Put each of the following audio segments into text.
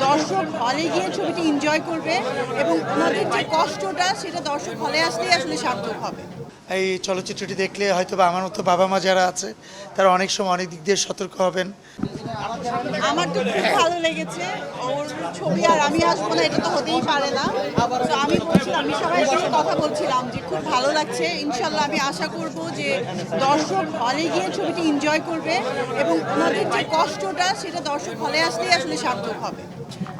দর্শক হলে গিয়ে ছবিটি এনজয় করবে এবং ওনাদের যে কষ্টটা সেটা দর্শক হলে আসলেই আসলে সার্থক হবে। এই চলচ্চিত্রটি দেখলে হয়তো বা আমার মতো বাবা মা যারা আছে তারা অনেক সময় অনেক দিক দিয়ে সতর্ক হবেন। আমার তো খুব ভালো লেগেছে। ওর ছবি আর আমি আসবো না এটা তো হতেই পারে না। তো আমি সবাই সাথে কথা বলছিলাম যে খুব ভালো লাগছে। ইনশাল্লাহ আমি আশা করব যে দর্শক হলে গিয়ে ছবিটি এনজয় করবে এবং ওনাদের যে কষ্টটা সেটা দর্শক হলে আসলেই আসলে সার্থক হবে।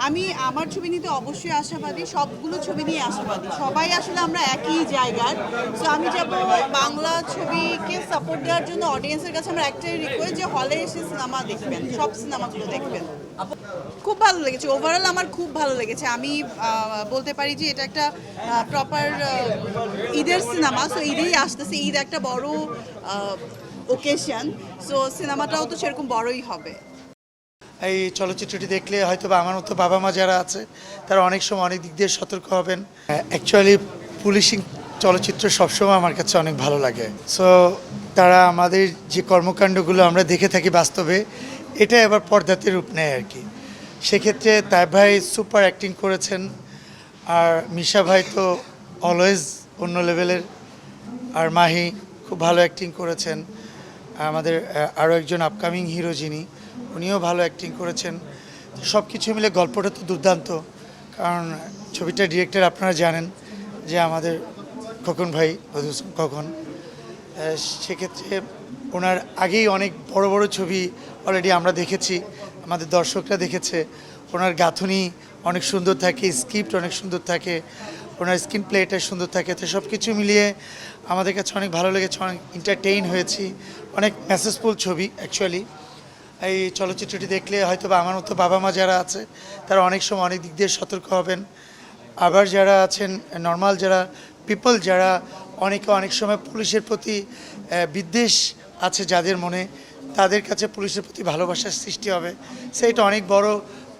আমি আমার ছবি নিতে অবশ্যই আশাবাদী, সবগুলো ছবি নিয়ে আশাবাদী। সবাই আসলে আমরা একই জায়গার। তো আমি যাব বাংলা ছবিকে সাপোর্ট দেওয়ার জন্য অডিয়েন্সের কাছে আমার একটাই রিকোয়েস্ট যে হলে এসে সিনেমা দেখবেন, সব সিনেমাগুলো দেখবেন। খুব ভালো লেগেছে, ওভারঅল আমার খুব ভালো লেগেছে। আমি বলতে পারি যে এটা একটা প্রপার ঈদের সিনেমা। সো ঈদেই আসতেছে, ঈদ একটা বড় ওকেশন। সো সিনেমাটাও তো সেরকম বড়ই হবে। এই চলচ্চিত্রটি দেখলে হয়তো বা আমার মতো বাবা মা যারা আছে তারা অনেক সময় অনেক দিক দিয়ে সতর্ক হবেন। অ্যাকচুয়ালি পুলিশিং চলচ্চিত্র সবসময় আমার কাছে অনেক ভালো লাগে। সো তারা আমাদের যে কর্মকাণ্ডগুলো আমরা দেখে থাকি বাস্তবে, এটা এবার পর্দাতে রূপ নেয় আর কি। সেক্ষেত্রে তাই ভাই সুপার অ্যাক্টিং করেছেন, আর মিশা ভাই তো অলওয়েজ অন্য লেভেলের, আর মাহি খুব ভালো অ্যাক্টিং করেছেন। আমাদের আরও একজন আপকামিং হিরো যিনি, উনিও ভালো অ্যাক্টিং করেছেন। সব কিছু মিলে গল্পটা তো দুর্দান্ত, কারণ ছবিটা ডিরেক্টর আপনারা জানেন যে আমাদের খোকন ভাই, খোকন। সেক্ষেত্রে ওনার আগেই অনেক বড় বড় ছবি অলরেডি আমরা দেখেছি, আমাদের দর্শকরা দেখেছে। ওনার গাঁথুনি অনেক সুন্দর থাকে, স্ক্রিপ্ট অনেক সুন্দর থাকে, ওনার স্ক্রিন প্লেটা সুন্দর থাকে। তো সব কিছু মিলিয়ে আমাদের কাছে অনেক ভালো লেগেছে, অনেক এন্টারটেইন হয়েছি। অনেক মেসেজফুল ছবি অ্যাকচুয়ালি। এই চলচ্চিত্রটি দেখলে হয়তো বা আমার মতো বাবা মা যারা আছে তারা অনেক সময় অনেক দিক দিয়ে সতর্ক হবেন। আবার যারা আছেন নর্মাল যারা পিপল, যারা অনেকে অনেক সময় পুলিশের প্রতি বিদ্বেষ আছে যাদের মনে, তাদের কাছে পুলিশের প্রতি ভালোবাসার সৃষ্টি হবে। সেইটা অনেক বড়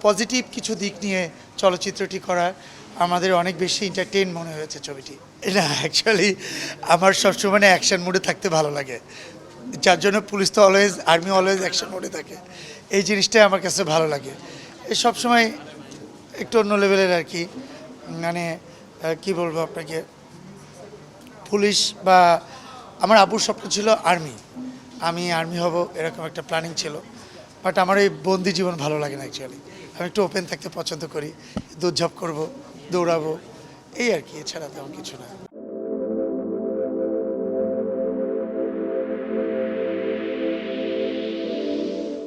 পজিটিভ কিছু দিক নিয়ে চলচ্চিত্রটি করা আমাদের অনেক বেশি এন্টারটেইন মনে হয়েছে ছবিটি। না, অ্যাকচুয়ালি আমার সবসময় অ্যাকশন মুডে থাকতে ভালো লাগে, যার জন্য পুলিশ তো অলওয়েজ, আর্মি অলওয়েজ অ্যাকশন মোডে থাকে। এই জিনিসটাই আমার কাছে ভালো লাগে। এই সবসময় একটু অন্য লেভেলের আর কি, মানে কি বলবো আপনাকে, পুলিশ বা আমার আব্বুর স্বপ্ন ছিল আর্মি, আমি আর্মি হব এরকম একটা প্ল্যানিং ছিল। বাট আমার এই বন্দি জীবন ভালো লাগে না অ্যাকচুয়ালি। আমি একটু ওপেন থাকতে পছন্দ করি, দৌড়ঝাঁপ করবো, দৌড়াবো, এই আর কি, এছাড়া তেমন কিছু না।